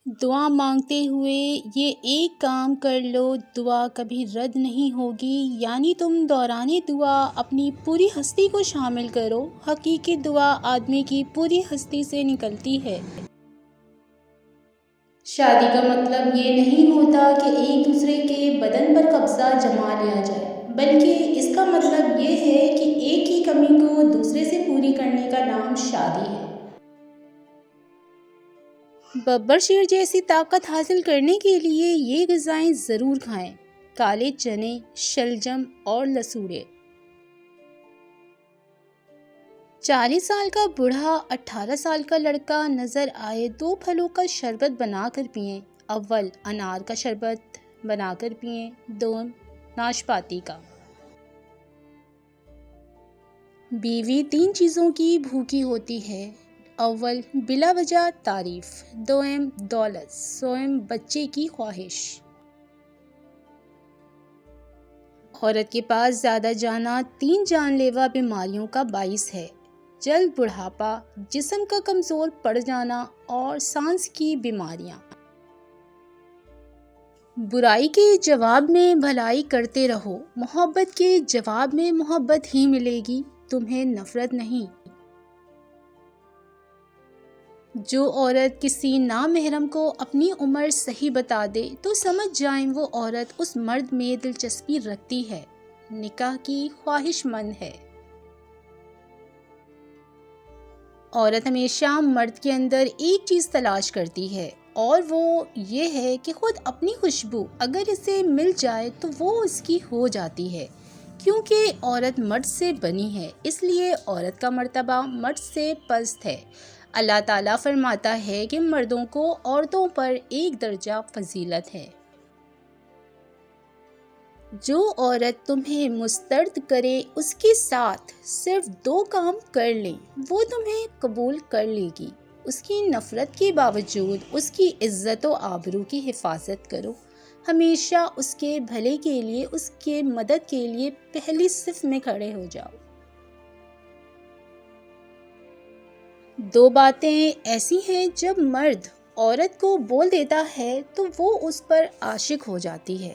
دعا مانگتے ہوئے یہ ایک کام کر لو، دعا کبھی رد نہیں ہوگی، یعنی تم دوران دعا اپنی پوری ہستی کو شامل کرو۔ حقیقی دعا آدمی کی پوری ہستی سے نکلتی ہے۔ شادی کا مطلب یہ نہیں ہوتا کہ ایک دوسرے کے بدن پر قبضہ جما لیا جائے، بلکہ اس کا مطلب یہ ہے کہ ایک کی کمی کو دوسرے سے پوری کرنے کا نام شادی ہے۔ ببر شیر جیسی طاقت حاصل کرنے کے لیے یہ غذائیں ضرور کھائیں: کالے چنے، شلجم اور لسوڑے۔ 40 سال کا بوڑھا 18 سال کا لڑکا نظر آئے، 2 پھلوں کا شربت بنا کر پئیں: اول انار کا شربت بنا کر پئیں، دوم ناشپاتی کا۔ بیوی 3 چیزوں کی بھوکی ہوتی ہے: اول بلا وجہ تعریف، دوم دولت، سوم بچے کی خواہش۔ عورت کے پاس زیادہ جانا 3 جان لیوا بیماریوں کا باعث ہے: جلد بڑھاپا، جسم کا کمزور پڑ جانا اور سانس کی بیماریاں۔ برائی کے جواب میں بھلائی کرتے رہو، محبت کے جواب میں محبت ہی ملے گی، تمہیں نفرت نہیں۔ جو عورت کسی نامحرم کو اپنی عمر صحیح بتا دے تو سمجھ جائیں وہ عورت اس مرد میں دلچسپی رکھتی ہے، نکاح کی خواہش مند ہے۔ عورت ہمیشہ مرد کے اندر ایک چیز تلاش کرتی ہے، اور وہ یہ ہے کہ خود اپنی خوشبو اگر اسے مل جائے تو وہ اس کی ہو جاتی ہے۔ کیونکہ عورت مرد سے بنی ہے، اس لیے عورت کا مرتبہ مرد سے پست ہے۔ اللہ تعالیٰ فرماتا ہے کہ مردوں کو عورتوں پر ایک درجہ فضیلت ہے۔ جو عورت تمہیں مسترد کرے اس کے ساتھ صرف 2 کام کر لیں، وہ تمہیں قبول کر لے گی۔ اس کی نفرت کے باوجود اس کی عزت و آبرو کی حفاظت کرو، ہمیشہ اس کے بھلے کے لیے، اس کے مدد کے لیے پہلی صف میں کھڑے ہو جاؤ۔ 2 باتیں ایسی ہیں جب مرد عورت کو بول دیتا ہے تو وہ اس پر عاشق ہو جاتی ہے: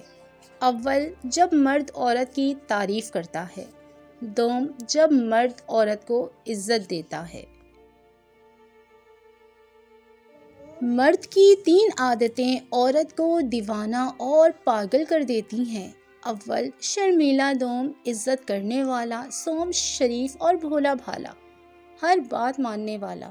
اول جب مرد عورت کی تعریف کرتا ہے، دوم جب مرد عورت کو عزت دیتا ہے۔ مرد کی 3 عادتیں عورت کو دیوانہ اور پاگل کر دیتی ہیں: اول شرمیلا، دوم عزت کرنے والا، سوم شریف اور بھولا بھالا، ہر بات ماننے والا۔